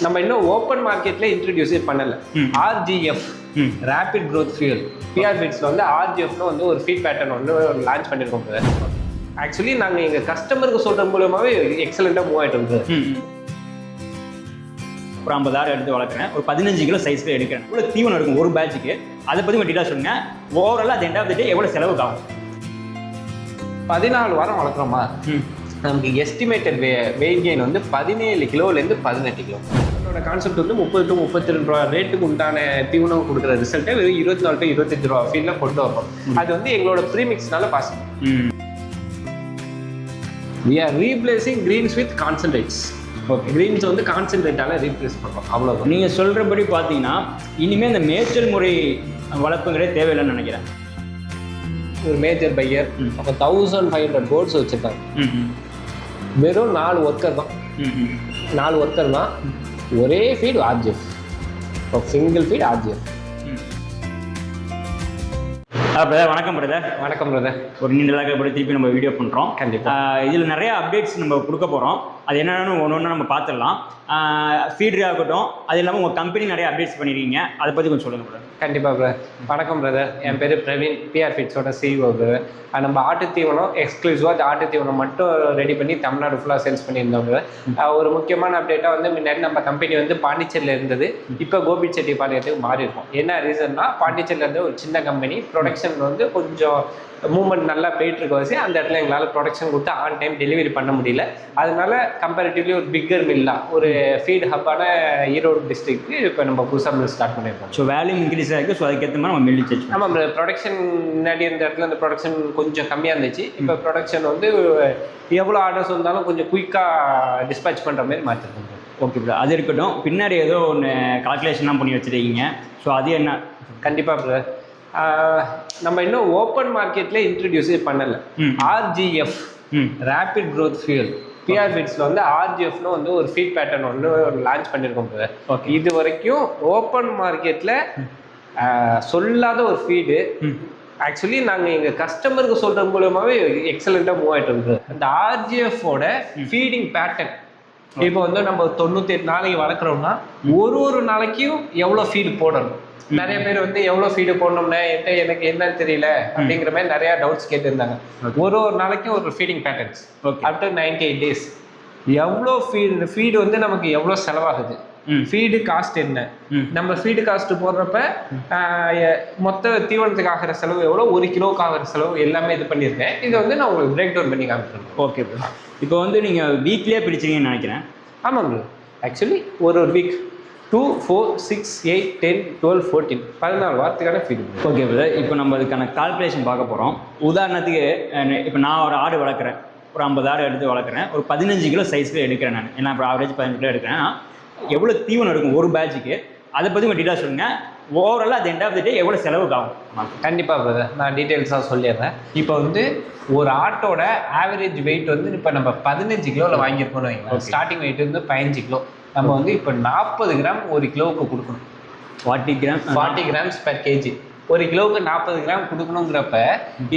நம்ம இன்னும் ஓப்பன் மார்க்கெட்ல இன்ட்ரடியூஸே பண்ணல. RGF rapid growth fuel PR ஃபீட்ஸ்ல வந்து ஆர்ஜிஎஃப்னு வந்து ஒரு ஃபீட் பேட்டர்ன் வந்து லான்ச் பண்ணியிருக்கோம். ஆக்சுவலி நாங்கள் எங்கள் கஸ்டமருக்கு சொல்கிற மூலமாகவே எக்ஸலண்ட்டாக மூவ் ஆகிட்டு இருந்தது. ஒரு 50,000 எடுத்து வளர்க்குறேன், ஒரு 15 கிலோ சைஸ்க்கு எடுக்கிறேன். இவ்வளோ தீவனம் இருக்கும் ஒரு பேட்சுக்கு, அதை பற்றி டீட்டெயிலாக சொல்லுங்க. ஓவராலாக அது எண்ட் ஆஃப் த டே எவ்வளோ செலவுக்கு ஆகும்? 14 வாரம் வளர்க்குறோமா, நமக்கு எஸ்டிமேட்டட் வெயிட் கெயின் வந்து 17 கிலோலேருந்து 18 கிலோ. என்னோட கான்செப்ட் வந்து 30 to 32 ரூபா ரேட்டுக்கு உண்டான தீவனம் கொடுக்குற ரிசல்ட்டை வெறும் 24 to 25 ரூபா ஃபீல்டில் கொண்டு வரோம். அது வந்து எங்களோட ப்ரீமிக்ஸ்னால possible. We are replacing greens with concentrates. Okay, greens வந்து கான்சென்ட்ரேட்டால ரீப்ளேஸ் பண்ணுறோம், அவ்வளோதான். நீங்கள் சொல்கிறபடி பார்த்தீங்கன்னா இனிமேல் இந்த மேய்ச்சல் முறை வளர்ப்புங்கிறதே தேவையில்லைன்னு நினைக்கிறேன். ஒரு மேஜர் பையர் அப்போ 1500 கோட்ஸ் வச்சுருக்காங்க. வெறும் 4 ஒர்க்கர் தான். 4 ஒர்க்கர் தான். ஒரே feed RGF, single feed RGF. Brother வணக்கம். பிரதர் வணக்கம் பிரதர். ஒரு நீண்டலாக திருப்பி நம்ம வீடியோ பண்ணுறோம். கண்டிப்பாக இதில் நிறைய அப்டேட்ஸ் நம்ம கொடுக்க போகிறோம். அது என்னென்னு ஒன்று ஒன்று நம்ம பார்த்துடலாம். ஃபீட்ரி ஆகட்டும், அது இல்லாமல் உங்கள் கம்பெனி நிறைய அப்டேட்ஸ் பண்ணியிருக்கீங்க, அதை பற்றி கொஞ்சம் சொல்லுங்கள் பிரதர். கண்டிப்பாக பிரதர். வணக்கம் பிரதர். என் பேர் பிரவீன், பிஆர் ஃபீட்ஸோட சிஇஓ பிரதர். நம்ம ஆட்டு தீவனம் எக்ஸ்க்ளூசிவாக அந்த ஆட்டு தீவனம் மட்டும் ரெடி பண்ணி தமிழ்நாடு ஃபுல்லாக சேல்ஸ் பண்ணியிருந்தோம் பிரதர். ஒரு முக்கியமான அப்டேட்டாக வந்து முன்னாடி நம்ம கம்பெனி வந்து பாண்டிச்சேரியில் இருந்தது, இப்போ கோபிச்செட்டிப்பாளையத்துக்கு மாறி இருக்கும். என்ன ரீசன்னா, பாண்டிச்சேரியில் இருந்து ஒரு சின்ன கம்பெனி, ப்ரொடக்ஷன் வந்து கொஞ்சம் மூவ்மெண்ட் நல்லா போயிட்டு இருக்க வச்சு அந்த இடத்துல எங்களால் ப்ரொடக்ஷன் கொடுத்து ஆன் டைம் டெலிவரி பண்ண முடியல. அதனால கம்பேரிட்டிவ்லி ஒரு பிக்கர் மில்லா, ஒரு ஃபீட் ஹப்பான ஈரோடு டிஸ்ட்ரிக்ட்க்கு இப்போ நம்ம புதுசாக மில் ஸ்டார்ட் பண்ணியிருக்கோம். ஸோ வேல்யூ இன்க்ரீஸ் ஆகிருக்கு. ஸோ அதுக்கேற்ற மாதிரி நம்ம மில் செஞ்சு நம்ம ப்ரொடக்ஷன் முன்னாடி இருந்த இடத்துல அந்த ப்ரொடக்ஷன் கொஞ்சம் கம்மியாக இருந்துச்சு. இப்போ ப்ரொடக்ஷன் வந்து எவ்வளோ ஆர்டர்ஸ் வந்தாலும் கொஞ்சம் குயிக்காக டிஸ்பேச் பண்ணுற மாதிரி மாற்றிருக்கோம். ஓகே ப்ரோ, அது இருக்கட்டும். பின்னாடி ஏதோ ஒன்று கால்குலேஷன்லாம் பண்ணி வச்சுருக்கீங்க. ஸோ அது என்ன? கண்டிப்பாக பிரதர், நம்ம இன்னும் ஓப்பன் மார்க்கெட்ல இன்ட்ரடியூஸே பண்ணல. RGF rapid growth fuel PR ஃபீட்ஸ்ல வந்து ஆர்ஜிஎஃப்னு வந்து ஒரு ஃபீட் பேட்டர்ன் வந்து லான்ச் பண்ணியிருக்கோம் பிரதர். இது வரைக்கும் ஓப்பன் மார்க்கெட்ல சொல்லாத ஒரு ஃபீடு. ஆக்சுவலி நாங்கள் எங்கள் கஸ்டமருக்கு சொல்கிற மூலமாகவே எக்ஸலண்ட்டாக மூவ் ஆகிட்டு இருக்குது. அந்த ஆர்ஜிஎஃபோட ஃபீடிங் பேட்டர்ன் இப்போ வந்து நம்ம 98 நாளைக்கு வளர்க்குறோம்னா ஒரு நாளைக்கும் எவ்வளோ ஃபீடு போடணும். நிறைய பேர் வந்து எவ்வளோ ஃபீடு போடணும்னா எனக்கு என்னன்னு தெரியல அப்படிங்கிற மாதிரி நிறைய டவுட்ஸ் கேட்டுருந்தாங்க. ஒரு நாளைக்கும் ஒரு ஃபீடிங் பேட்டர்ன்ஸ் ஆஃப்டர் 98 days எவ்வளோ ஃபீடு வந்து நமக்கு எவ்வளோ செலவாகுது, ஃபீடு காஸ்ட் என்ன, நம்ம ஃபீடு காஸ்ட் போடுறப்ப மொத்த தீவனத்துக்கு ஆகிற செலவு எவ்வளோ, 1 கிலோவுக்கு ஆகிற செலவு எல்லாமே இது பண்ணியிருக்கேன். இதை வந்து நான் உங்களுக்கு பிரேக் டவுன் பண்ணி காமிக்கிறேன். ஓகே ப்ரோ, இப்போ வந்து நீங்கள் வீக்லேயே பிடிச்சிங்கன்னு நினைக்கிறேன். ஆமாம் ப்ரோ, ஆக்சுவலி ஒரு வீக் 2, 4, 6, 8, 10, 12, 14 14 வாரத்துக்கான ஃபீடு. ஓகே பிரதர், இப்போ நம்ம அதுக்கான கால்குலேஷன் பார்க்க போகிறோம். உதாரணத்துக்கு இப்போ நான் ஒரு ஆடு வளர்க்குறேன், ஒரு 50,000 எடுத்து வளர்க்குறேன், ஒரு 15 கிலோ சைஸில் எடுக்கிறேன் நான். ஏன்னா இப்போ ஆவரேஜ் 15 கிலோ எடுக்கிறேன். எவ்வளோ தீவனம் இருக்கும் ஒரு பேட்சுக்கு, அதை பற்றி உங்கள் டீட்டெயிலாக சொல்லுங்கள். ஓவராலாக அது எண்ட் ஆஃப் த டே எவ்வளோ செலவுக்கு ஆகும்? கண்டிப்பாக பிரதர், நான் டீட்டெயில்ஸாக சொல்லிடுறேன். இப்போ வந்து ஒரு ஆட்டோட ஆவரேஜ் வெயிட் வந்து இப்போ நம்ம 15 கிலோவில் வாங்கியிருக்கோம்னு வைங்க. ஸ்டார்டிங் வெயிட் வந்து 15 கிலோ. நம்ம வந்து இப்போ 40 கிராம் 1 கிலோவுக்கு கொடுக்கணும். 40 கிராம்ஸ் பெர் கேஜி. 1 கிலோவுக்கு 40 கிராம் கொடுக்கணுங்கிறப்ப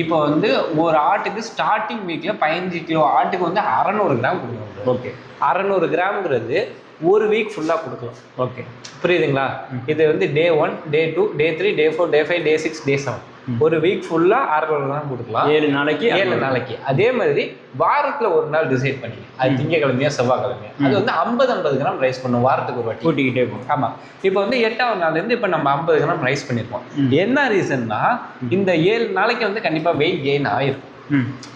இப்போ வந்து ஒரு ஆட்டுக்கு ஸ்டார்டிங் வீக்கில் 15 கிலோ ஆட்டுக்கு வந்து 600 கிராம் கொடுக்கணும். ஓகே, 600 கிராம்ங்கிறது ஒரு வீக் ஃபுல்லாக கொடுக்கலாம். ஓகே, புரியுதுங்களா? இது வந்து டே 1, டே 2, டே 3, டே 4, டே 5, டே 6, டே 7 ஒரு வீக் ஃபுல்லாக 600 கிராம் கொடுக்கலாம். 7 நாளைக்கு. அதே மாதிரி வாரத்தில் ஒரு நாள் டிசைட் பண்ணி, அது திங்கக்கிழமையா செவ்வாய்க்கிழமையா, அது வந்து 50 கிராம் ரைஸ் பண்ணும் வாரத்துக்கு ஒரு வாட்டி கூட்டிக்கிட்டே இருக்கும். ஆமாம், இப்போ வந்து 8ஆவது நாள்லேருந்து இப்போ நம்ம 50 கிராம் ரைஸ் பண்ணியிருக்கோம். என்ன ரீசன்னா, இந்த 7 நாளைக்கு வந்து கண்டிப்பாக வெயிட் கெயின் ஆகிருக்கும்.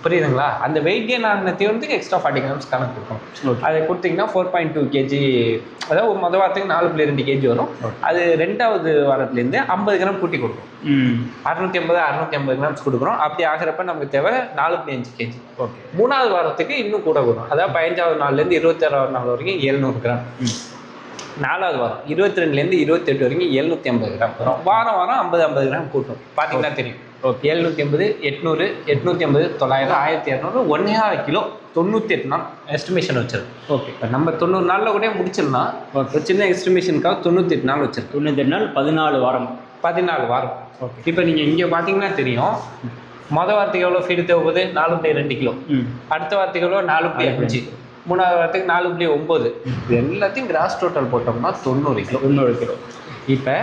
புரியுதுங்களா? அந்த வெயிட் கெயின் ஆன தீவனத்துக்கு எக்ஸ்ட்ரா 40 கிராம்ஸ் கணக்கு கொடுக்கணும். அதை கொடுத்தீங்கன்னா 4.2 kg, அதாவது முதல் வாரத்துக்கு 4.2 kg வரும். அது 2வது வாரத்துலேருந்து 50 கிராம் கூட்டி கொடுக்கும். 650 கிராம்ஸ் கொடுக்குறோம். அப்படி ஆகிறப்ப நமக்கு தேவை 4.5 kg. ஓகே, 3வது வாரத்துக்கு இன்னும் கூட வரும். அதாவது 15வது நாள்லேருந்து 26வது நாள் வரைக்கும் 700 கிராம். 4வது வாரம் 22லேருந்து 28 வரைக்கும் 750 கிராம் வரும். வாரம் 50 கிராம் கூட்டும். பார்த்தீங்கன்னா தெரியும். 750, 800, 850, 900, 1200, 1.5 கிலோ 98 நாள் எஸ்டிமேஷன் வச்சிருக்கோம். ஓகே, இப்போ நம்ம 90 நாளில் கூட முடிச்சிடலாம். ஒரு சின்ன எஸ்டிமேஷனுக்காக 98 நாள் வச்சிருக்கோம். 98 நாள் 14 வாரம். 14 வாரம். ஓகே, இப்போ நீங்கள் இங்கே பார்த்தீங்கன்னா தெரியும். மொதல் வாரத்துக்கு எவ்வளோ ஃபீடு தேவைப்படுது? 4.2 கிலோ. அடுத்த வாரத்துக்கு எவ்வளோ? 4.5. மூணாவது வாரத்துக்கு 4.9. இது எல்லாத்தையும் கிராஸ் டோட்டல் போட்டோம்னா 90 கிலோ. 90 கிலோ. இப்போ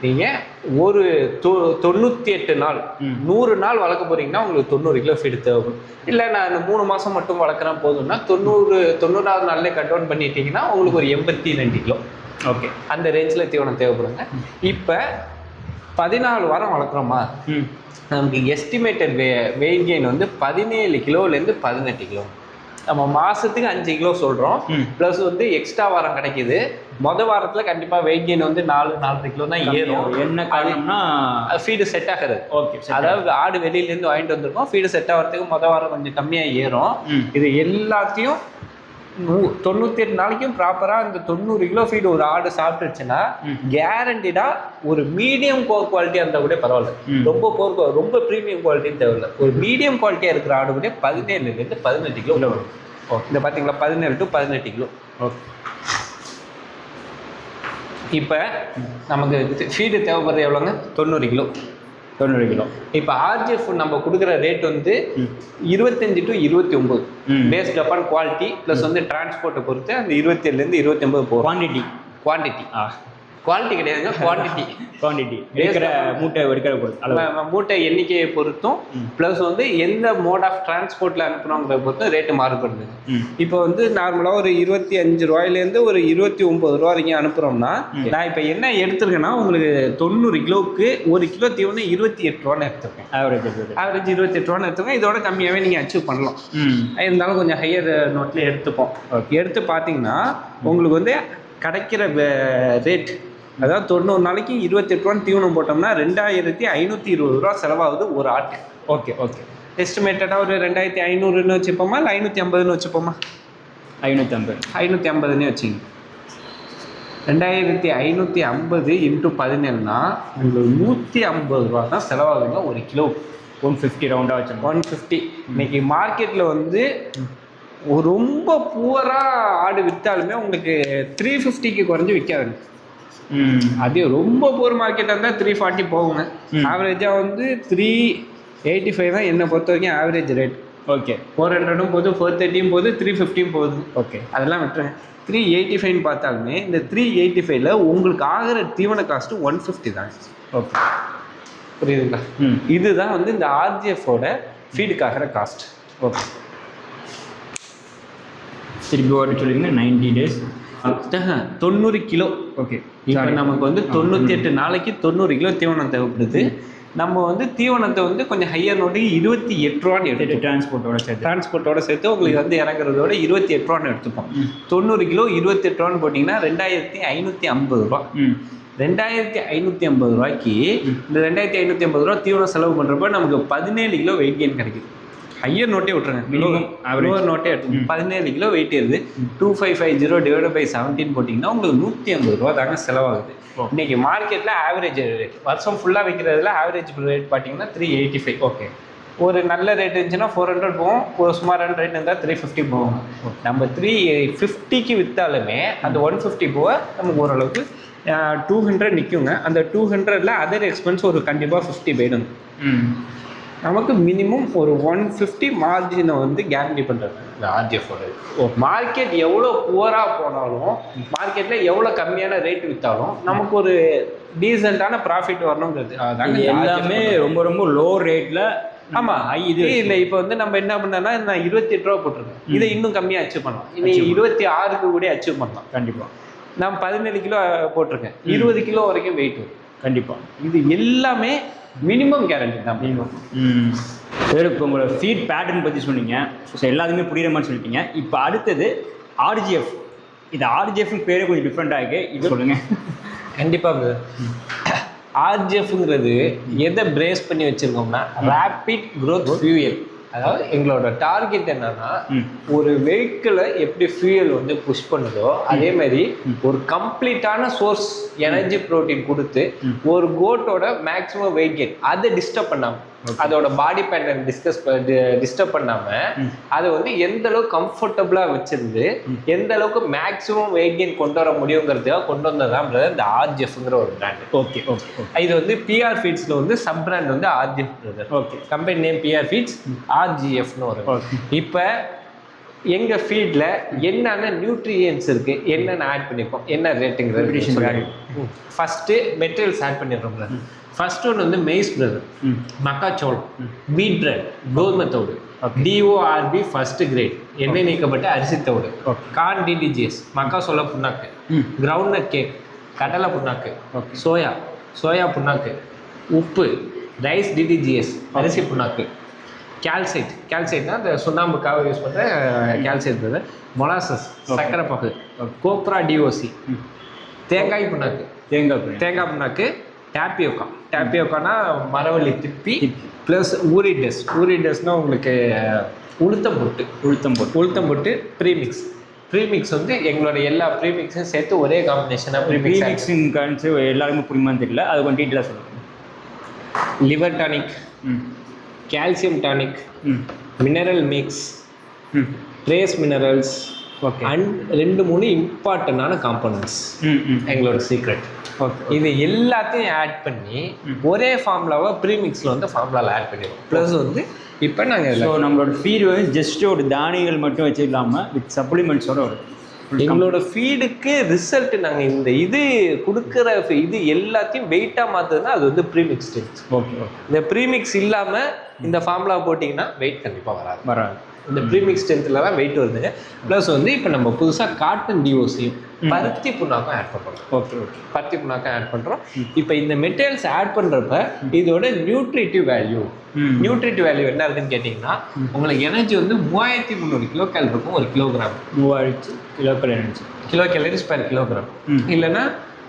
நீங்கள் ஒரு 98 நாள் 100 நாள் வளர்க்க போகிறீங்கன்னா உங்களுக்கு 90 கிலோ ஃபீடு தேவைப்படும். இல்லை நான் இந்த 3 மாதம் மட்டும் வளர்க்குறேன் போதும்னா 90வது நாள்லேயே கட் டவுன் பண்ணிட்டீங்கன்னா உங்களுக்கு ஒரு 82 கிலோ. ஓகே, அந்த ரேஞ்சில் தீவனம் தேவைப்படுங்க. இப்போ 14 வாரம் வளர்க்குறோமா, நமக்கு எஸ்டிமேட்டட் வெயிட் கெயின் வந்து 17 கிலோலேருந்து 18 கிலோ. நம்ம மாதத்துக்கு 5 கிலோ சொல்கிறோம், ப்ளஸ் வந்து எக்ஸ்ட்ரா வாரம் கிடைக்கிது. வாரத்தில் கண்டிப்பாக வெயிட் கெயின் வந்து 4-4.5 கிலோ தான் ஏறும். என்ன காரணம்னா ஃபீடு செட் ஆகிறது. ஓகே, அதாவது ஆடு வெளியிலேருந்து வாங்கிட்டு வந்திருக்கோம், ஃபீடு செட் ஆகிறதுக்கு வாரம் கொஞ்சம் கம்மியாக ஏறும். இது எல்லாத்தையும் 98 நாளைக்கும் ப்ராப்பராக இந்த 90 கிலோ ஃபீடு ஒரு ஆடு சாப்பிட்டுச்சுன்னா கேரண்டிடாக ஒரு மீடியம் குவாலிட்டியாக இருந்தால் கூட பரவாயில்ல. ரொம்ப ப்ரீமியம் குவாலிட்டின்னு தேவையில்லை. ஒரு மீடியம் குவாலிட்டியாக இருக்கிற ஆடு கூட 17லேருந்து 18 கிலோ வரும். இந்த பார்த்தீங்களா, 17 to 18 கிலோ. ஓகே, இப்போ நமக்கு ஃபீடு தேவைப்படுறது எவ்வளோங்க? 90 கிலோ. 90 கிலோ. இப்போ ஆர்ஜிஎஃப் நம்ம கொடுக்குற ரேட் வந்து 25 to 29 based upon quality plus வந்து டிரான்ஸ்போர்ட்டை பொறுத்து அந்த 27லேருந்து 29 போகும். குவாலிட்டி கிடையாதுங்க, குவான்டிட்டி எடுக்கிற மூட்டை எண்ணிக்கையை பொறுத்தும் ப்ளஸ் வந்து எந்த மோட் ஆஃப் டிரான்ஸ்போர்ட்டில் அனுப்புகிறோங்கிறத பொறுத்தும் ரேட்டு மாறுபடுது. இப்போ வந்து நார்மலாக ஒரு 25 ரூபாயிலேருந்து ஒரு 29 ரூபா வரைக்கும் அனுப்புகிறோம்னா, நான் இப்போ என்ன எடுத்துருக்கேன்னா உங்களுக்கு 90 கிலோவுக்கு 1 கிலோ தீவனம் 28 ரூபான்னு எடுத்துருக்கேன். ஆவரேஜ் 28 ரூபான்னு எடுத்துருக்கேன். இதோட கம்மியாகவே நீங்கள் அச்சீவ் பண்ணலாம். இருந்தாலும் கொஞ்சம் ஹையர் நோட்லேயே எடுத்துப்போம். எடுத்து பார்த்தீங்கன்னா உங்களுக்கு வந்து கிடைக்கிற ரேட், அதாவது 90 நாளைக்கு 28 ரூபான்னு தீவனம் போட்டோம்னா 2520 ரூபா செலவாகுது ஒரு ஆட்டு. ஓகே, எஸ்டிமேட்டடாக ஒரு 2500ன்னு வச்சுப்போமா, இல்லை 550ன்னு வச்சுப்போமா? 550ன்னு வச்சுங்க. 2550 × 17னா உங்களுக்கு 150 ரூபா தான் செலவாகுதுங்க ஒரு கிலோ. 150 ரவுண்டாக வச்சு 150. இன்னைக்கு மார்க்கெட்டில் வந்து ரொம்ப புவராக ஆடு விற்றாலுமே உங்களுக்கு 350க்கு குறைஞ்சி விற்காதுங்க. அதே ரொம்ப புவர் மார்க்கெட்டாக இருந்தால் 340 போகுங்க. ஆவரேஜாக வந்து 385 தான் என்னை பொறுத்த வரைக்கும் ஆவரேஜ் ரேட். ஓகே, 400ம் போகுது, 430ம் போகுது, 350ம் போகுது. ஓகே, அதெல்லாம் விட்டுருங்க. 385 பார்த்தாலுமே இந்த 385ல் உங்களுக்கு ஆகிற தீவன காஸ்ட்டு 150 தாங்க. ஓகே, புரியுதுங்களா? இதுதான் வந்து இந்த ஆர்ஜிஎஃபோட ஃபீடுக்கு ஆகிற காஸ்ட். ஓகே, திருப்பி ஒரு சொல்லிடுங்க. 90 days 90 கிலோ. ஓகே, இப்போ நமக்கு வந்து 98 நாளைக்கு 90 கிலோ தீவனம் தேவைப்படுது. நம்ம வந்து தீவனத்தை வந்து கொஞ்சம் ஹையர் நோட்டுக்கு 28 ரூபான்னு எடுத்து டிரான்ஸ்போர்ட்டோட சேர்த்து உங்களுக்கு வந்து இறங்குறதோட 28 ரூபான்னு எடுத்துப்போம். 90 கிலோ 28 ரூபான்னு போட்டிங்கன்னா 2550 ரூபா. 2550 ரூபாய்க்கு இந்த 2550 ரூபா தீவனம் செலவு பண்ணுறப்ப நமக்கு 17 கிலோ வெயிட் கெயின் கிடைக்குது. ஹையர் நோட்டே விட்டுருங்க, மினிமம் லோவர் நோட்டே எடுத்து 17 கிலோ வெயிட் ஏறுது. 2550 / 17 போட்டிங்கன்னா உங்களுக்கு 150 ரூபா தாங்க செலவாகுது. இன்னைக்கு மார்க்கெட்டில் ஆவரேஜ் ரேட் வருஷம் ஃபுல்லாக வைக்கிறதுல ஆவரேஜ் ரேட் பார்த்தீங்கன்னா 385. ஓகே, ஒரு நல்ல ரேட் இருந்துச்சுன்னா 400 போகும், ஒரு சுமாரான ரேட் இருந்தால் 350 போகும். நம்ம 350க்கு விற்றாலுமே அந்த 150 போக நமக்கு ஓரளவுக்கு 200 நிற்குங்க. அந்த 200ல் அதர் எக்ஸ்பென்ஸ் ஒரு கண்டிப்பாக 50 போயிடுங்க. நமக்கு மினிமம் ஒரு 150 மார்ஜினை வந்து கேரண்டி பண்ணுறது இந்த ஆர்ஜிஎஃபோட. மார்க்கெட் எவ்வளோ புவராக போனாலும், மார்க்கெட்டில் எவ்வளோ கம்மியான ரேட் விற்றாலும் நமக்கு ஒரு டீசெண்டான ப்ராஃபிட் வரணுங்கிறது. அதாங்க எல்லாமே ரொம்ப ரொம்ப லோ ரேட்டில். ஆமாம், இது இல்லை. இப்போ வந்து நம்ம என்ன பண்ணோம்னா, நான் 28 ரூபா போட்டிருக்கேன், இதை இன்னும் கம்மியாக அச்சீவ் பண்ணலாம். இன்னைக்கு 26க்கு கூட அச்சீவ் பண்ணலாம். கண்டிப்பாக. நான் 17 கிலோ போட்டிருக்கேன், 20 கிலோ வரைக்கும் வெயிட் வரும். கண்டிப்பாக. இது எல்லாமே மினிமம் கேரண்டி தான். மினிமம். சரி, இப்போ உங்களோட ஃபீட் பேட்டர்ன் பற்றி சொன்னீங்க. ஸோ எல்லாத்துக்குமே புரியுற மாதிரி சொல்லிட்டீங்க. இப்போ அடுத்தது ஆர்ஜிஎஃப். இது ஆர்ஜிஎஃப்னு பேரே கொஞ்சம் டிஃப்ரெண்ட்டாக இருக்குது, இது சொல்லுங்கள். கண்டிப்பாக. ஆர்ஜிஎஃப்ங்கிறது எதை பிரேஸ் பண்ணி வச்சுருக்கோம்னா, ரேபிட் க்ரோத் ஃபியூயல். அதாவது எங்களோட டார்கெட் என்னன்னா, ஒரு வெஹிக்கிளை எப்படி ஃபியூயல் வந்து புஷ் பண்ணுதோ அதே மாதிரி ஒரு கம்ப்ளீட்டான சோர்ஸ் எனர்ஜி ப்ரோட்டீன் கொடுத்து ஒரு கோட்டோட மேக்ஸிமம் வெயிட் கெயின் அதை டிஸ்டர்ப் பண்ணாமல், அதோட பாடி பேட்டர்ன் டிஸ்டர்ப் பண்ணாமல் அதை வந்து எந்த அளவுக்கு கம்ஃபர்டபுளாக வச்சிருந்து எந்த அளவுக்கு மேக்ஸிமம் வெயிட் கெயின் கொண்டு வர முடியுங்கிறதுக்காக கொண்டு வந்ததான் இந்த ஆர்ஜிஎஃப்ங்கிற ஒரு பிராண்ட். ஓகே, இது வந்து பிஆர் ஃபீட்ஸில் வந்து சப் பிராண்ட் வந்து RGF. Okay, company name PR feeds, ஆர்ஜிஎஃப்னு வரும். இப்போ எங்கள் ஃபீல்டில் என்னென்ன நியூட்ரியன்ஸ் இருக்குது, என்னென்ன ஆட் பண்ணியிருக்கோம், என்ன ரேட்டுங்கிறது. ஃபஸ்ட்டு மெட்டீரியல்ஸ் ஆட் பண்ணிடுறோம். ஃபர்ஸ்ட் ஒன்று வந்து மெய்ஸ் பிரதர், மக்காச்சோளம், வீட் பிரெட், கோதுமை தோடு, DORB ஃபர்ஸ்ட் கிரேட், எண்ணெய் நீக்கப்பட்ட அரிசி தோடு, கார்ன் DDGS, மக்காசோள புண்ணாக்கு, கிரவுண்ட்நட் கேக், கடலை புண்ணாக்கு, சோயா புண்ணாக்கு, உப்பு, ரைஸ் DDGS, அரிசி புண்ணாக்கு, கேல்சைட்னா அந்த சுண்ணாம்புக்காக யூஸ் பண்ணுற கேல்சைட் பிரதர், மொலாசஸ், சக்கரை பகு, கோப்ரா DOC, தேங்காய் புண்ணாக்கு, தேங்காய் புண்ணாக்கு, டேப்பியோக்கானா மரவள்ளி திப்பி ப்ளஸ் ஊரிடஸ்னால் உங்களுக்கு உளுத்தம் போட்டு ப்ரீமிக்ஸ் வந்து எங்களோட எல்லா ப்ரீமிக்ஸும் சேர்த்து ஒரே காம்பினேஷனாக ப்ரீமிக்ஸின் கரன்சி எல்லாருமே புரியுமான்னு தெரியல, அது கொஞ்சம் டீட்டெயிலாக சொல்லுங்கள். Liver tonic, calcium tonic, mineral mix, trace minerals, and 2-3 இம்பார்ட்டண்டான காம்பனன்ட்ஸ் எங்களோட சீக்ரெட். இது எல்லாத்தையும் ஆட் பண்ணி ஒரே ஃபார்முலாவை ப்ரீமிக்ஸில் வந்து ஃபார்முலாவில் ஆட் பண்ணிடுவோம். ப்ளஸ் வந்து இப்போ நாங்கள் நம்மளோட ஃபீடு வந்து ஜஸ்ட் ஒரு தானியங்கள் மட்டும் வச்சு இல்லாமல் வித் சப்ளிமெண்ட்ஸோட வரும். எங்களோட ஃபீடுக்கு ரிசல்ட் நாங்கள் இந்த இது கொடுக்குற இது எல்லாத்தையும் வெயிட்டாக மாற்றுதுன்னா அது வந்து ப்ரீமிக்ஸ் ஸ்டேஜ். இந்த ப்ரீமிக்ஸ் இல்லாமல் இந்த ஃபார்முலா போட்டிங்கன்னா வெயிட் கண்டிப்பாக வராது. இந்த ப்ரீமிக்ஸ் ஸ்ட்ரென்த்தில் தான் வெயிட் வருதுங்க. ப்ளஸ் வந்து இப்போ நம்ம புதுசாக காட்டன் DOCயும் பருத்தி புண்ணாக்கும் ஆட் பண்ணுறோம். பருத்தி புண்ணாக்கும் ஆட் பண்ணுறோம். இப்போ இந்த மெட்டீரியல்ஸ் ஆட் பண்ணுறப்ப இதோட நியூட்ரிட்டிவ் வேல்யூ என்ன இருக்குன்னு கேட்டிங்கன்னா, உங்களுக்கு எனர்ஜி வந்து 3300 கிலோகால் இருக்கும் ஒரு kilogram. 3000 kilo calories per kilogram, இல்லைன்னா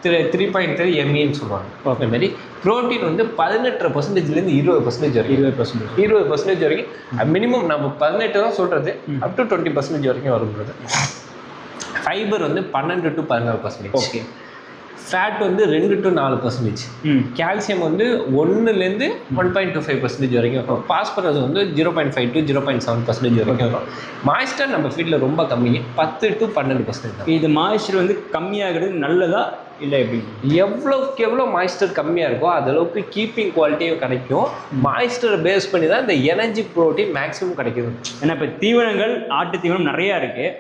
3.3 MEன்னு சொல்லுவாங்க. அதே மாதிரி ப்ரோட்டீன் வந்து 18%லேருந்து 20% வரைக்கும் 20% வரைக்கும் மினிமம். நம்ம 18 தான் சொல்கிறது, அப் டு 20% வரைக்கும் வரும்ன்றது. ஃபைபர் வந்து 12 to 14%. ஃபேட் வந்து 2 to 4%. கால்சியம் வந்து 1லேருந்து 1.25% வரைக்கும் வரும். பாஸ்பரஸ் வந்து 0.5 to 0.7% வரைக்கும் வரும். மாய்ஸ்டர் நம்ம ஃபீல்டில் ரொம்ப கம்மி, 10 to 12%. இது மாய்ஸ்டர் வந்து கம்மியாகிறது நல்லதா இல்லை எப்படி? எவ்வளோக்கு எவ்வளோ மாய்ஸ்டர் கம்மியாக இருக்கோ அதளவுக்கு கீப்பிங் குவாலிட்டியும் கிடைக்கும். மாய்ஸ்டரை பேஸ் பண்ணி தான் இந்த எனர்ஜி ப்ரோட்டீன் மேக்ஸிமம் கிடைக்குது. ஏன்னா இப்போ தீவனங்கள் ஆட்டு தீவனம் நிறையா இருக்குது.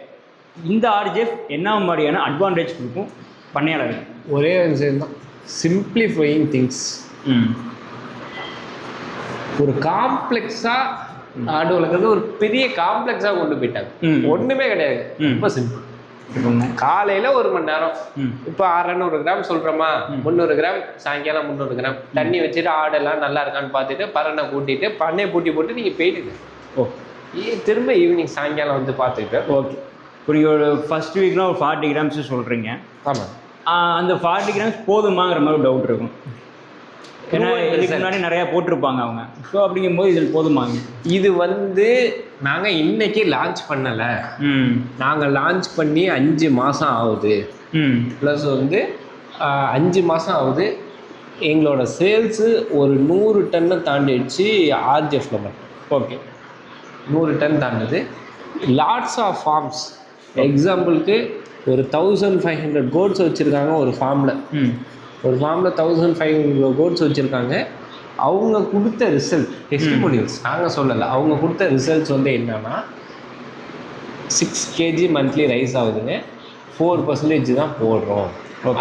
இந்த RGF என்ன மாதிரியான அட்வான்டேஜ் கொடுக்கும் பண்ணையாளர்கள்? ஒரே விஷயம் தான், சிம்பிளிஃபையிங் திங்ஸ். ஒரு காம்ப்ளெக்ஸாக ஆடு வளர்க்குறது ஒரு பெரிய காம்ப்ளெக்ஸாக கொண்டு போயிட்டாங்க. ஒன்றுமே கிடையாது, ரொம்ப சிம்பிள். காலையில் 1 மணி நேரம், இப்போ 600 கிராம் சொல்கிறோமா, 300 கிராம், சாயங்காலம் 300 கிராம் தண்ணி வச்சுட்டு ஆடெல்லாம் நல்லா இருக்கான்னு பார்த்துட்டு பறனை கூட்டிட்டு பண்ணை பூட்டி போட்டு நீங்கள் போயிடுங்க. திரும்ப ஈவினிங் சாயங்காலம் வந்து பார்த்துக்கிட்டு. ஓகே, இப்போ நீங்கள் ஒரு ஃபர்ஸ்ட் வீக்னா ஒரு 40 கிராம்ஸ் சொல்கிறீங்க. ஆமாம், அந்த 40 கிராம்ஸ் போதுமாங்கிற மாதிரி ஒரு டவுட் இருக்கும். ஏன்னா இதுக்கு முன்னாடி நிறையா போட்டிருப்பாங்க அவங்க. ஸோ அப்படிங்கும்போது இதில் போதுமாங்க? இது வந்து நாங்கள் இன்னைக்கு லான்ச் பண்ணலை. நாங்கள் லான்ச் பண்ணி 5 மாதம் ஆகுது. ப்ளஸ் வந்து 5 மாதம் ஆகுது. எங்களோட சேல்ஸு ஒரு 100 டன்னை தாண்டிடுச்சு RGFல மட்டும். ஓகே, 100 டன் தாண்டுது. லாட்ஸ் ஆஃப் ஃபார்ம்ஸ், எக்ஸாம்பிளுக்கு ஒரு 1500 கோட்ஸ் வச்சுருக்காங்க ஒரு ஃபார்மில். 1500 கோட்ஸ் வச்சுருக்காங்க. அவங்க கொடுத்த ரிசல்ட் டெஸ்டிமோனியல்ஸ் நாங்கள் சொல்லலை, அவங்க கொடுத்த ரிசல்ட்ஸ் வந்து என்னன்னா 6 kg மந்த்லி ரைஸ் ஆகுதுங்க, 4% தான் போடுறோம்,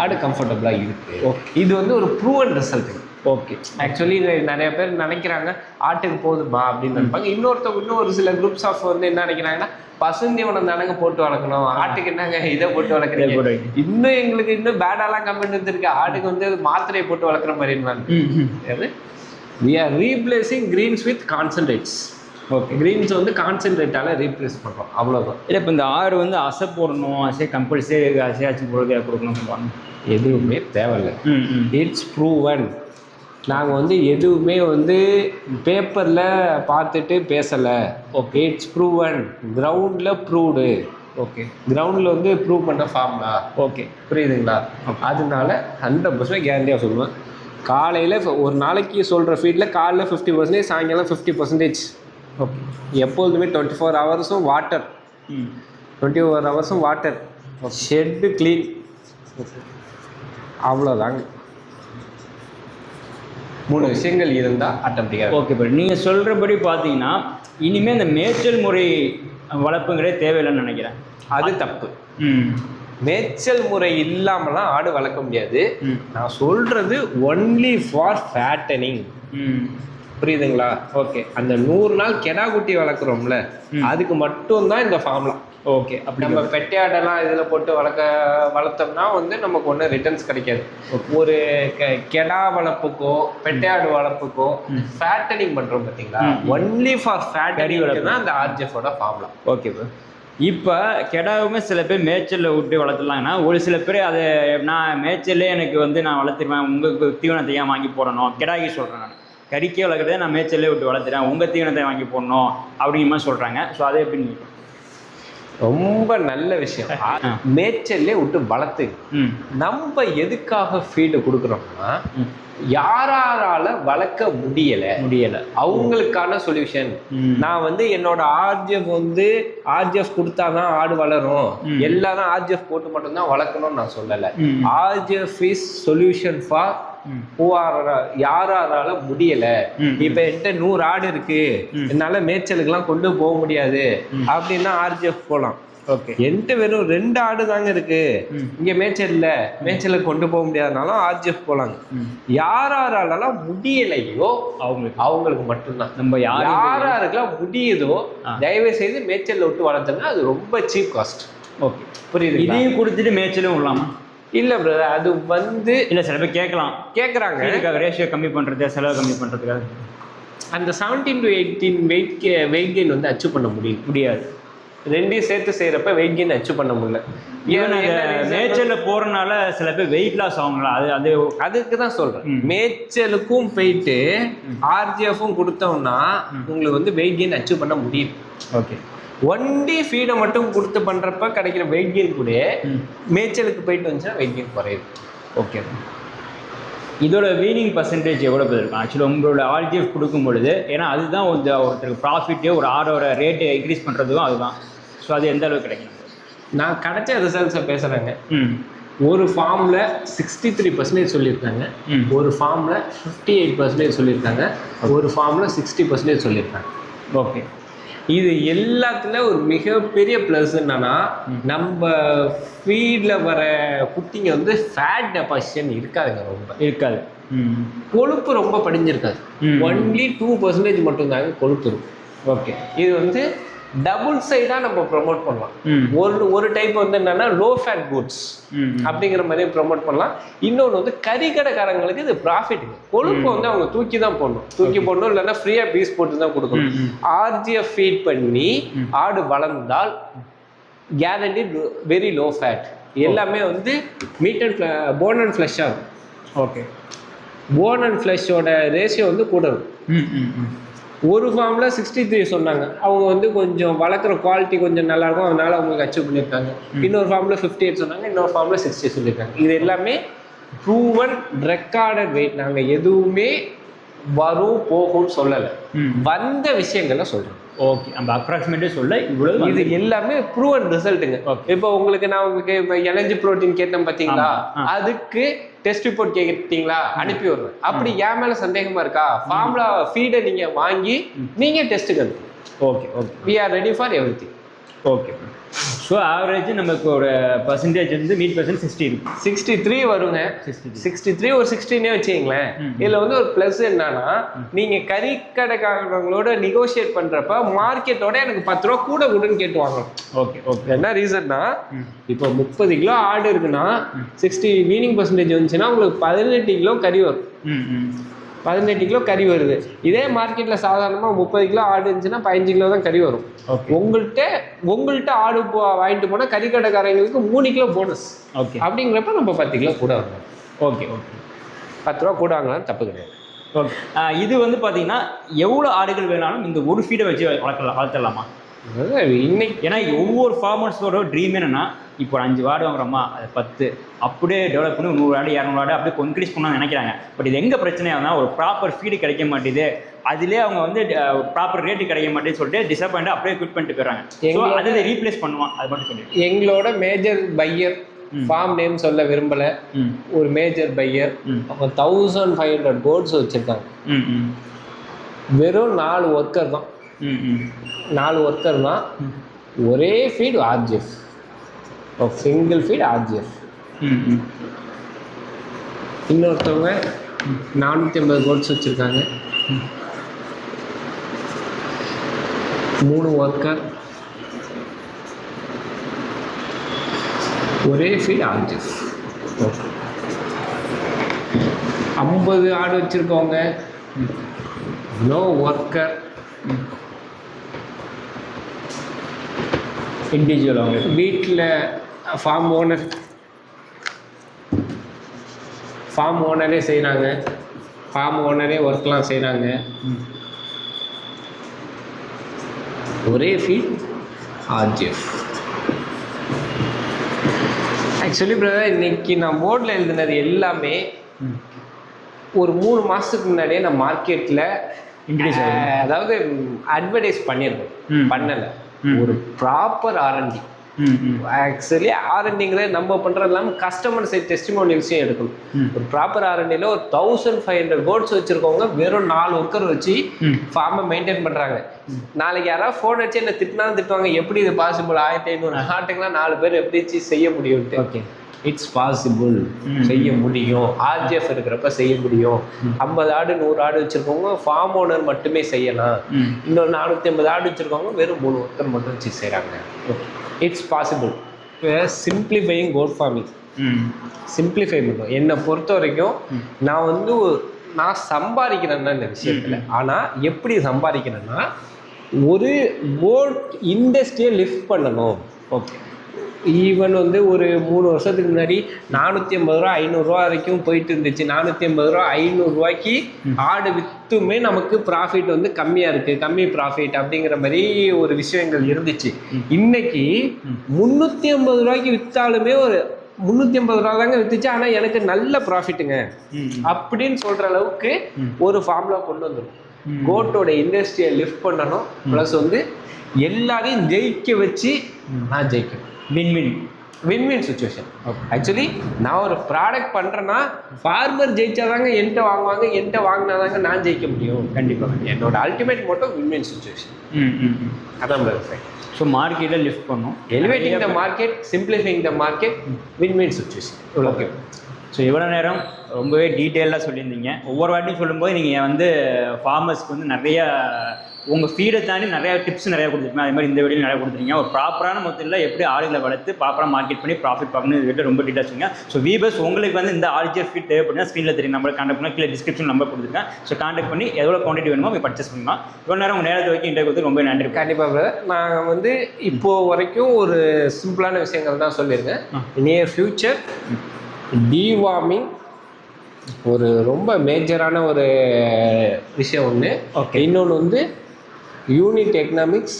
ஆடு கம்ஃபர்டபுளாக இருக்குது. இது வந்து ஒரு ப்ரூவன் ரிசல்ட்டுங்க. ஓகே, ஆக்சுவலி நிறைய பேர் நினைக்கிறாங்க ஆட்டுக்கு போதுமா அப்படின்னு நினைப்பாங்க. இன்னும் ஒரு சில குரூப்ஸ் ஆஃப் வந்து என்ன நினைக்கிறாங்கன்னா, பசுந்தீவனம் தானங்க போட்டு வளர்க்கணும், ஆட்டுக்கு என்னங்க இதை போட்டு வளர்க்குறீங்க. இன்னும் எங்களுக்கு இன்னும் பேடாலாம் கமெண்ட் வந்துருக்கு, ஆட்டுக்கு வந்து மாத்திரையை போட்டு வளர்க்குற மாதிரி. we are replacing greens with concentrates. Okay, greens வந்து கான்சென்ட்ரேட்டால் ரீப்ளேஸ் பண்ணுறோம், அவ்வளோதான். இல்லை இப்போ இந்த ஆடு வந்து அசை போடணும், அசை கம்பல்சரி அசையாச்சும் போடுறது கொடுக்கணும் சொல்லுவாங்க. எதுவுமே தேவையில்லை, இட்ஸ் ப்ரூவன். நாங்கள் வந்து எதுவுமே வந்து பேப்பரில் பார்த்துட்டு பேசலை. ஓகே, இட்ஸ் ப்ரூவன், கிரவுண்டில் ப்ரூவ்டு. ஓகே, கிரவுண்டில் வந்து ப்ரூவ் பண்ண ஃபார்ம்லா. ஓகே, புரியுதுங்களா? அதனால 100% கேரண்டியாக சொல்லுவேன். காலையில் ஒரு நாளைக்கு சொல்கிற ஃபீல்டில் காலையில் 50%, சாயங்காலம் 50%. ஓகே, எப்பொழுதுமே 24 ஹவர்ஸும் வாட்டர், 24 ஹவர்ஸும் வாட்டர், ஷெட்டு க்ளீன், அவ்வளோதாங்க. 3 விஷயங்கள் இருந்தால் ஆட்டோமேட்டிக்காக. ஓகே, பட் நீங்கள் சொல்கிறபடி பார்த்தீங்கன்னா இனிமேல் இந்த மேய்ச்சல் முறை வளர்ப்புங்கிறதே தேவையில்லைன்னு நினைக்கிறேன். அது தப்பு. ம் மேய்ச்சல் முறை இல்லாமலாம் ஆடு வளர்க்க முடியாது. நான் சொல்றது ஒன்லி ஃபார் ஃபேட்டனிங். புரியுதுங்களா? ஓகே. அந்த 100 நாள் கெடா குட்டி வளர்க்குறோம்ல, அதுக்கு மட்டும்தான் இந்த ஃபார்ம்லாம். ஓகே. அப்படி நம்ம பெட்டையாடெல்லாம் இதில் போட்டு வளர்த்தோம்னா வந்து நமக்கு ஒன்றும் ரிட்டர்ன்ஸ் கிடைக்காது. ஒரு கெடா வளர்ப்புக்கோ பெட்டையாடு வளர்ப்புக்கோ ஃபேட்டனிங் பண்ணுறோம் பார்த்தீங்களா, ஒன்லி ஃபார் ஃபேட்டனிங் தான் அந்த ஆர்ஜிஎஃபோட ஃபார்ம்லாம். Okay bro. இப்போ கெடாவுமே சில பேர் மேய்ச்சலில் விட்டு வளர்த்துலாங்கன்னா, ஒரு சில பேர் அதை நான் மேய்ச்சலே எனக்கு வந்து நான் வளர்த்துருவேன், உங்களுக்கு தீவனத்தை ஏன் வாங்கி போடணும், கெடாக்கி சொல்கிறேன், நான் கறிக்கே வளர்க்குறதே நான் மேய்ச்சலே விட்டு வளர்த்துறேன், உங்கள் தீவனத்தை வாங்கி போடணும் அப்படிங்கிற மாதிரி சொல்கிறாங்க. ஸோ அதை எப்படி? ரொம்ப நல்ல விஷயம். மேய்ச்சல்லே விட்டு வளர்த்து நம்ம எதுக்காக ஃபீடு கொடுக்குறோம்னா, யாரால வளர்க்க முடியல அவங்களுக்கான சொல்யூஷன். நான் வந்து என்னோட ஆர்ஜிஎஃப் கொடுத்தாதான் ஆடு வளரும், எல்லாரும் ஆர்ஜிஎஃப் போட்டு மட்டும்தான் வளர்க்கணும்னு நான் சொல்லல. ஆர்ஜிஎஃப் இஸ் சொல்யூஷன் ஃபார் யாரால முடியல. இப்ப என்கிட்ட 100 ஆடு இருக்கு, என்னால மேய்ச்சலுக்கு கொண்டு போக முடியாது அப்படின்னா ஆர்ஜிஎஃப் போலாம். ஓகே. என்கிட்ட வெறும் 2 ஆடு தாங்க இருக்கு, இங்க மேய்ச்சலுக்கு கொண்டு போக முடியாதனாலும் ஆர்ஜிஎஃப் போலாங்க. யாராலாம் முடியலையோ அவங்களுக்கு மட்டும்தான். நம்ம யாராருக்கெல்லாம் முடியுதோ தயவு செய்து மேய்ச்சல் விட்டு வளர்த்துங்க. அது ரொம்ப சீப் காஸ்ட். ஓகே, புரியுது. இதையும் கொடுத்துட்டு மேய்ச்சலும் விடலாமா? இல்ல பிரதர், அது வந்து இல்ல சில பேர் கேட்குறாங்க ரேஷியோ கம்மி பண்றது, செலவு கம்மி பண்றதுக்காக அந்த 17 to 18 வெயிட் கெயின் வந்து அச்சீவ் பண்ண முடியாது. ரெண்டையும் சேர்த்து செய்யறப்ப வெயிட் கெயின் அச்சீவ் பண்ண முடியல. மேய்ச்சல்ல போறதுனால சில பேர் வெயிட் லாஸ் ஆகுங்களா? அதுக்கு தான் சொல்றேன். மேய்ச்சலுக்கும் போயிட்டு ஆர்ஜிஎஃப்பும் கொடுத்தோம்னா உங்களுக்கு வந்து வெயிட் கெயின் அச்சீவ் பண்ண முடியும். ஓகே. ஒன்லி ஃபீடை மட்டும் கொடுத்து பண்றப்ப கிடைக்கிற வெயிட் கெயின் கூட மேய்ச்சலுக்கு போயிட்டு வந்துச்சுன்னா வெயிட் கெயின் குறையுது. ஓகே. இதோட வீனிங் பர்சன்டேஜ் எவ்வளோ பேர் இருக்கும் ஆக்சுவலி உங்களோட ஆர்ஜிஎஃப் கொடுக்கும் பொழுது? ஏன்னா அதுதான் ஒருத்தருக்கு ப்ராஃபிட்டே, ஒரு ஆடோட ரேட்டு இன்க்ரீஸ் பண்ணுறதுக்கும் அதுதான். ஸோ அது எந்த அளவுக்கு கிடைக்கும்? நான் கிடைச்ச ரிசல்ட்ஸை பேசுகிறேங்க. ஒரு ஃபார்மில் 63% சொல்லியிருக்காங்க, ஒரு ஃபார்மில் 58% சொல்லியிருக்காங்க, ஒரு ஃபார்மில் 60% சொல்லியிருக்காங்க. ஓகே. இது எல்லாத்துல ஒரு மிகப்பெரிய ப்ளஸ் என்னன்னா, நம்ம ஃபீட்ல வர குட்டிங்க வந்து ஃபேட் டெபாசிஷன் இருக்காதுங்க, ரொம்ப இருக்காது. கொழுப்பு ரொம்ப படிஞ்சிருக்காது. ஒன்லி 2% மட்டும்தாங்க கொழுப்பு இருக்கும். ஓகே. இது வந்து டபுள் சைடா நம்ம ப்ரொமோட் பண்ணலாம். ஒரு டைப் வந்து என்னன்னா லோ ஃபேட் குட்ஸ் அப்படிங்கிற மாதிரி ப்ரொமோட் பண்ணலாம். இன்னொன்று வந்து கறிக்கடைக்காரங்களுக்கு இது ப்ராஃபிட்டுங்க. கொழுப்பு வந்து அவங்க தூக்கி போடணும், இல்லைன்னா ஃப்ரீயா பீஸ் போட்டு தான் கொடுக்கணும். ஆர்ஜிஎஃப் ஃபீட் பண்ணி ஆடு வளர்ந்தால் கேரண்டி வெரி லோ ஃபேட். எல்லாமே வந்து meat and bone and flesh ஆகும். ஓகே. போன் அண்ட் ஃப்ளஷோட ரேஷியோ வந்து கூட இருக்கும். ஒரு ஃபார்மில் 63 சொன்னாங்க, அவங்க வந்து கொஞ்சம் வளர்க்குற குவாலிட்டி கொஞ்சம் நல்லாயிருக்கும், அதனால அவங்களுக்கு அச்சீவ் பண்ணியிருக்காங்க. இன்னொரு ஃபார்மில் 58 சொன்னாங்க, இன்னொரு ஃபார்மில் 60 சொல்லியிருக்காங்க. இது எல்லாமே ப்ரூவன் ரெக்கார்டட் வெயிட். நாங்கள் எதுவுமே வரும் போகும்னு சொல்லலை, வந்த விஷயங்களை சொல்கிறோம். ஓகே. நம்ம அப்ராக்சிமேட்டே சொல்ல இவ்வளவு, இது எல்லாமே ப்ரூவன் ரிசல்ட்டுங்க. இப்போ உங்களுக்கு இப்போ எனர்ஜி ப்ரோட்டீன் கேட்டேன் பார்த்தீங்களா, அதுக்கு டெஸ்ட் ரிப்போர்ட் கேட்டீங்களா, அனுப்பி வருவேன். அப்படி என் மேல சந்தேகமா இருக்கா, ஃபார்முலா ஃபீடை நீங்க வாங்கி நீங்க டெஸ்ட்டுக்கு அனுப்பி. Okay. We are ready for everything. Okay. So average நமக்கு ஒரு பர்சன்டேஜ் வந்து மீட் பர்சன்ட் 63 வருங்க. 63 ஒரு 16 வச்சுங்களேன். இதுல வந்து ஒரு பிளஸ் என்னன்னா, நீங்க கறிக்கடைக்காரங்களோட நெகோசியேட் பண்றப்ப மார்க்கெட்டோட எனக்கு 10 ரூபா கூட கொடுன்னு கேட்டுவாங்க. ஓகே. என்ன ரீசன்னா, இப்போ 30 கிலோ ஆடு இருக்குன்னா 60 வீனிங் பர்சன்டேஜ் வந்துச்சுன்னா உங்களுக்கு 18 கிலோ கறி வரும். 18 கிலோ கறி வருது. இதே மார்க்கெட்ல சாதாரணமா 30 கிலோ ஆடு இருந்துச்சுன்னா 15 கிலோ தான் கறி வரும். உங்கள்கிட்ட ஆடு வாங்கிட்டு போனா கறி கடைக்காரங்களுக்கு 3 கிலோ போனஸ். ஓகே. அப்படிங்கிறப்ப நம்ம 10 கிலோ கூட வாங்கலாம். ஓகே. 10 ரூபா கூட வாங்கலாம், தப்பு கிடையாது. ஓகே. இது வந்து பாத்தீங்கன்னா எவ்வளவு ஆடுகள் வேணாலும் இந்த ஒரு ஃபீடை வச்சு வளர்த்தலாமா இன்னைக்கு? ஏன்னா ஒவ்வொரு ஃபார்மர்ஸோட ட்ரீம் என்னன்னா, இப்போ 5 ஆடு வாங்குறோமா, அது 10 அப்படியே டெவலப் பண்ணி 100 ஆடு 200 ஆடு அப்படியே இன்க்ரீஸ் பண்ணணும்னு நினைக்கிறாங்க. பட் இது எங்கே பிரச்சனையாகுதுன்னா, ஒரு ப்ராப்பர் ஃபீடு கிடைக்க மாட்டேது, அதிலே அவங்க வந்து ப்ராப்பர் ரேட்டு கிடைக்க மாட்டேன்னு சொல்லிட்டு டிசப்பாயிண்ட் அப்படியே குவிட் பண்ணிட்டு போயிடுறாங்க. அதை ரீப்ளேஸ் பண்ணுவான், அது மட்டும் சொல்லி. எங்களோட மேஜர் பையர், ஃபார்ம் நேம் சொல்ல விரும்பல, ஒரு மேஜர் பையர், அவங்க 1500 கோட்ஸ் வச்சிருக்காங்க. வெறும் 4 ஒர்க்கர் தான். 4 ஒர்க்கர் தான். ஒரே feed RGF, single feed RGF. இன்னொருத்தவங்க 450 கோட்ஸ் வச்சுருக்காங்க, 3 ஒர்க்கர், ஒரே ஃபீட் ஆர்ஜிஎஃப். 50 ஆடு வச்சுருக்கவங்க, நோ ஒர்க்கர், இண்டிவிஜுவல் அவங்க வீட்டில் ஃபார்ம் ஓனரே செய்கிறாங்க, ஃபார்ம் ஓனரே ஒர்க்லாம் செய்கிறாங்க. ஒரே ஃபீட் ஆர்ஜிஎஃப். ஆக்சுவலி பிரதர், இன்னைக்கு நான் போர்டில் எழுதினது எல்லாமே ஒரு 3 மாதத்துக்கு முன்னாடியே நான் மார்க்கெட்டில் அதாவது அட்வர்டைஸ் பண்ணியிருக்கேன், பண்ணலை. ஒரு ப்ராப்பர் ஆர்என்டி. ஆக்சுவலி ஆர்என்டிங்கிறது நம்ம பண்ணுறது இல்லாமல் கஸ்டமர் சைட் டெஸ்டிமோனியல்ஸையும் எடுக்கணும். ஒரு ப்ராப்பர் ஆர்என்டியில் ஒரு 1500 கோட்ஸ் வச்சுருக்கவங்க வெறும் 4 ஒர்க்கர் வச்சு ஃபார்மை மெயின்டைன் பண்ணுறாங்க. நாளைக்கு யாராவது ஃபோன் வச்சு என்ன திட்டினாலும் திட்டுவாங்க, எப்படி இது பாசிபிள்? 1500 ஆட்டுக்கெலாம் 4 பேர் எப்படி செய்ய முடியும்ட்டு. ஓகே, இட்ஸ் பாசிபிள், செய்ய முடியும். ஆர்ஜிஎஃப் இருக்கிறப்ப செய்ய முடியும். 50 ஆடு 100 ஆடு வச்சுருக்கவங்க ஃபார்ம் ஓனர் மட்டுமே செய்யலாம். இன்னொரு 450 ஆடு வச்சுருக்கவங்க வெறும் 3 ஒர்க்கர் மட்டும் வச்சு செய்கிறாங்க. It's possible. Simplifying goat farming simplify பண்ணும். என்னை பொறுத்த வரைக்கும் நான் சம்பாதிக்கிறேன்னா இந்த விஷயத்தில், ஆனால் எப்படி சம்பாதிக்கிறேன்னா ஒரு கோட் இண்டஸ்ட்ரியை லிஃப்ட் பண்ணணும். ஓகே, ஈவன் ஒரு 3 வருஷத்துக்கு முன்னாடி 450 ரூபா 500 ரூபா வரைக்கும் போயிட்டு இருந்துச்சு. 450 ரூபா 500 ரூபாய்க்கு ஆடு விற்றுமே நமக்கு ப்ராஃபிட் கம்மியாக இருக்குது, கம்மி ப்ராஃபிட் அப்படிங்கிற மாதிரி ஒரு விஷயங்கள் இருந்துச்சு. இன்னைக்கு 350 ரூபாய்க்கு விற்றாலுமே ஒரு 350 ரூபா தாங்க விற்றுச்சு, ஆனால் எனக்கு நல்ல ப்ராஃபிட்டுங்க அப்படின்னு சொல்கிற அளவுக்கு ஒரு ஃபார்முலா கொண்டு வந்துடும். கோட்டோட இண்டஸ்ட்ரியை லிஃப்ட் பண்ணணும், ப்ளஸ் எல்லாரையும் ஜெயிக்க வச்சு நான் ஜெயிக்கணும். Win-win situation. ஆக்சுவலி நான் ஒரு ப்ராடக்ட் பண்ணுறேன்னா ஃபார்மர் ஜெயிச்சாதாங்க என்கிட்ட வாங்குவாங்க, என்கிட்ட வாங்கினாதாங்க நான் ஜெயிக்க முடியும். கண்டிப்பாக என்னோட அல்டிமேட் மோட்டோ வின்-வின் சுச்சுவேஷன். அதான் பிரதர். ஸோ மார்க்கெட்டை லிஃப்ட் பண்ணும், elevating the market, simplifying the market, win-win situation. Okay. So இவ்வளோ நேரம் ரொம்பவே டீட்டெயிலாக சொல்லியிருந்தீங்க. ஒவ்வொரு வாட்டியும் சொல்லும்போது நீங்கள் ஃபார்மர்ஸ்க்கு நிறைய உங்கள் ஃபீடை தாண்டி நிறையா டிப்ஸ் நிறையா கொடுத்துருக்கீங்க. அதே மாதிரி இந்த வீடியோ நிறையா கொடுத்துருக்கீங்க. ஒரு ப்ராப்பரான மொத்தத்தில் எப்படி ஆடுகளை வளர்த்து ப்ராப்பராக மார்க்கெட் பண்ணி ப்ராஃபிட் பார்க்கணும், இது வீட்டில் ரொம்ப டீட்டெயிலாக சொன்னீங்க. ஸோ வீபர்ஸ் உங்களுக்கு இந்த ஆர்ஜிஎஃப் ஃபீட் தேவைப்படுனா ஸ்க்ரீனில் தெரியும், நம்மளை கான்டாக்ட் பண்ணால் கீழே டிஸ்கிரிப்ஷன் நம்பர் கொடுத்துருக்கேன். ஸோ கான்டாக்ட் பண்ணி எவ்வளோ குவான்டிட்டி வேணுமோ போய் பர்ச்சேஸ் பண்ணலாம். இவ்வளோ நேரம் உங்கள் நேரத்தை வைக்க இன்டர்வியூ கொடுத்து ரொம்ப நன்றி. கண்டிப்பாக நான் இப்போது வரைக்கும் ஒரு சிம்பிளான விஷயங்கள் தான் சொல்லியிருக்கேன். நியர் ஃபியூச்சர் டிவார்மிங் ஒரு ரொம்ப மேஜரான ஒரு விஷயம் ஒன்று. ஓகே, இன்னொன்று யூனிட் எக்கனாமிக்ஸ்,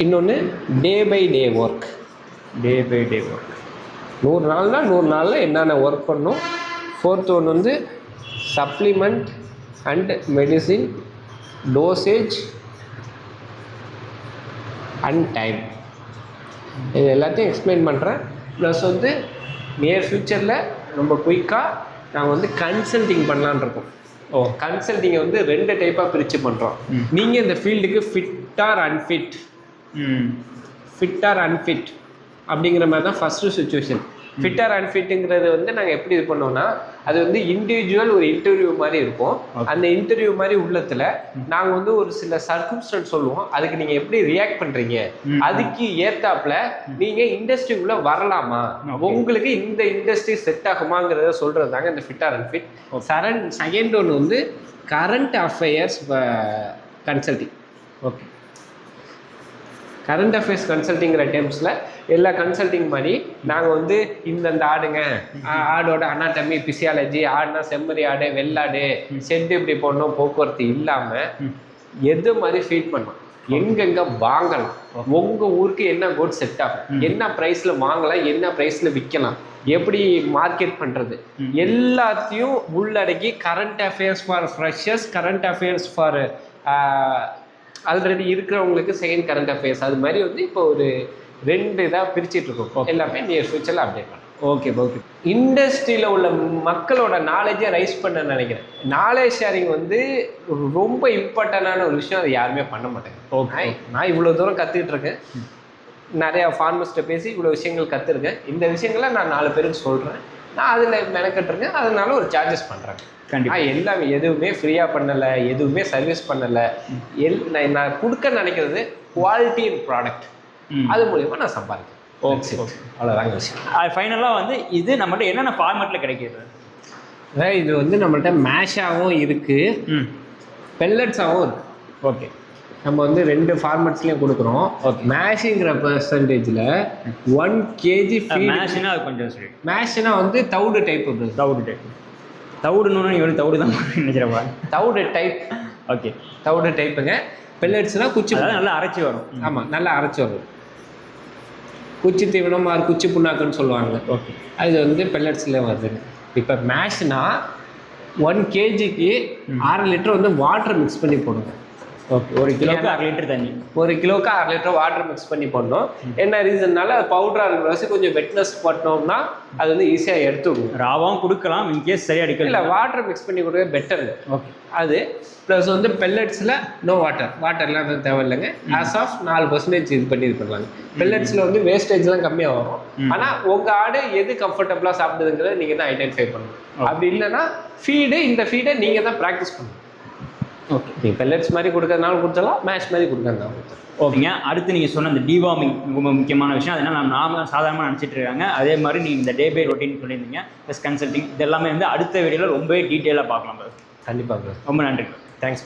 இன்னொன்று டே பை டே ஒர்க். 100 நாள்னா 100 நாளில் என்னென்ன ஒர்க் பண்ணும். 4th one supplement and medicine, dosage and time. இது எல்லாத்தையும் எக்ஸ்பிளைன் பண்ணுறேன். ப்ளஸ் நியர் ஃப்யூச்சரில் ரொம்ப குயிக்காக நாங்கள் கன்சல்டிங் பண்ணலான் இருக்கோம். கன்சல்டிங்கை 2 டைப்பாக பிரித்து பண்ணுறோம். நீங்கள் இந்த ஃபீல்டுக்கு ஃபிட் ஆர் அன்ஃபிட் அப்படிங்கிற மாதிரி தான் ஃபஸ்ட்டு சுச்சுவேஷன். ஃபிட் ஆர் அன்ஃபிட்டுங்கிறது நாங்கள் எப்படி இது பண்ணோம்னா, அது இண்டிவிஜுவல் ஒரு இன்டர்வியூ மாதிரி இருக்கும். அந்த இன்டர்வியூ மாதிரி உள்ளத்தில் நாங்கள் ஒரு சில சர்க்கம்ஸ்டன்ஸ் சொல்லுவோம். அதுக்கு நீங்கள் எப்படி ரியாக்ட் பண்ணுறீங்க, அதுக்கு ஏற்றாப்புல நீங்கள் இண்டஸ்ட்ரிக்குள்ளே வரலாமா, உங்களுக்கு இந்த இண்டஸ்ட்ரி செட் ஆகுமாங்கிறத சொல்கிறது தாங்க இந்த ஃபிட் ஆர் அன்ஃபிட். செகண்ட் ஒன்று current affairs consulting. Okay, current affairs கன்சல்டிங்கிற டைம்ஸில் எல்லா கன்சல்டிங் மாதிரி நாங்கள் இந்த ஆடுங்க, ஆடோட அனாட்டமி, பிசியாலஜி, ஆடுனா செம்மறி ஆடு, வெள்ளாடு, செட்டு இப்படி போடணும், போக்குவரத்து இல்லாமல் எது மாதிரி ஃபீட் பண்ணோம், எங்கெங்கே வாங்கலாம், உங்கள் ஊருக்கு என்ன கோட் செட் ஆகும், என்ன ப்ரைஸில் வாங்கலாம், என்ன ப்ரைஸில் விற்கலாம், எப்படி மார்க்கெட் பண்ணுறது, எல்லாத்தையும் உள்ளடக்கி current affairs for freshers, current affairs for already இருக்கிறவங்களுக்கு செகண்ட் கரண்ட் அஃபேர்ஸ், அது மாதிரி இப்போ ஒரு 2 இதாக பிரிச்சுட்டு இருக்கோம். எல்லாமே நியர் ஃபியூச்சரில் அப்டேட் பண்ணலாம். Okay okay. இண்டஸ்ட்ரியில் உள்ள மக்களோட நாலேஜை ரைஸ் பண்ண நினைக்கிறேன். நாலேஜ் ஷேரிங் வந்து ரொம்ப இம்பார்ட்டண்டான ஒரு விஷயம். அதை யாருமே பண்ண மாட்டேங்க. ஓகே. நான் இவ்வளோ தூரம் கற்றுக்கிட்டு இருக்கேன், நிறையா ஃபார்மர்ஸ்ட்டை பேசி இவ்வளோ விஷயங்கள் கற்றுருக்கேன். இந்த விஷயங்களை நான் 4 பேருக்கு சொல்கிறேன். நான் அதில் மெனக்கட்டுருக்கேன். அதனால ஒரு சார்ஜஸ் பண்ணுறேன். கண்டிப்பாக. எல்லாமே எதுவுமே ஃப்ரீயாக பண்ணலை, எதுவுமே சர்வீஸ் பண்ணலை. நான் கொடுக்க நினைக்கிறது குவாலிட்டி ப்ராடக்ட். அது மூலிமா நான் சம்பாதிக்கிறேன். ஓகே ஓகே, அவ்வளோதாங்க விஷயம். ஃபைனலாக வந்து இது நம்மகிட்ட என்னென்ன ஃபார்மேட்டில் கிடைக்கிது? அதாவது இது வந்து நம்மள்ட்ட மேஷாகவும் இருக்குது, பெல்லட்ஸாகவும் இருக்குது. ஓகே. நம்ம வந்து 2 ஃபார்மேட்ஸ்லேயும் கொடுக்குறோம். ஓகே. மேஷிங்கிற பர்சன்டேஜில் 1 kg மேஷினா அது கொஞ்சம் சரி. மேஷினா வந்து தவுடு டைப்பு. தவுடு டைப். தவுடுன்னு இவனு தவுடு தான் நினைக்கிறப்பா. தவுடு டைப். ஓகே. தவுடு டைப்புங்க. பெல்லட்ஸ்னால் குச்சி. அதாவது நல்லா அரைச்சி வரும். ஆமாம், நல்லா அரைச்சி வரும். குச்சி தீவனம் குச்சி புண்ணாக்குன்னு சொல்லுவாங்க. ஓகே. அது வந்து பெல்லட்ஸில் வருதுங்க. இப்போ மேஷ்னா 1 kgக்கு 6 லிட்டர் வந்து வாட்டர் மிக்ஸ் பண்ணி போடுங்க. ஓகே. 1 கிலோக்கு 6 லிட்டர் தண்ணி. 1 கிலோவுக்கு 6 லிட்டர் வாட்டர் மிக்ஸ் பண்ணி போடணும். என்ன ரீசன்னால அது பவுடராக இருக்கிற வச்சு கொஞ்சம் வெட்னஸ் போட்டோம்னா அது வந்து ஈஸியாக எடுத்துக்கணும். ராவாகவும் கொடுக்கலாம், இன்கேஸ் சரியாக எடுக்கல. இல்லை, வாட்டர் மிக்ஸ் பண்ணி கொடுக்க பெட்டர். ஓகே. அது ப்ளஸ் வந்து பெல்லட்ஸில் நோ வாட்டர்லாம் அது தேவையில்லைங்க. ஆஸ் ஆஃப் 4% இது பண்ணலாங்க. பெல்லட்ஸில் வந்து வேஸ்டேஜ்லாம் கம்மியாக வரும். ஆனால் உங்கள் ஆடு எது கம்ஃபர்டபுளாக சாப்பிடுதுங்கிறத நீங்கள் தான் ஐடென்டிஃபை பண்ணணும். அப்படி இல்லைன்னா இந்த ஃபீடை நீங்கள் தான் ப்ராக்டிஸ் பண்ணணும். ஓகே. நீங்கள் பெல்லட்ஸ் மாதிரி கொடுக்கறதுனால கொடுத்தலாம், மேஷ் மாதிரி கொடுக்கறதுனால கொடுத்தலாம். ஓகேங்க. அடுத்து நீங்கள் சொன்ன இந்த டிவார்மிங் ரொம்ப முக்கியமான விஷயம். அதனால் நாம சாதாரணமாக நினச்சிட்டு இருக்காங்க. அதே மாதிரி நீங்கள் இந்த டே பை ரொட்டீன் சொல்லியிருந்தீங்க, ப்ளஸ் கன்சல்டிங், இதெல்லாமே வந்து அடுத்த வீடியோவில் ரொம்பவே டீட்டெயிலாக பார்க்கலாம். கண்டிப்பாக. ரொம்ப நன்றி. தேங்க்ஸ்.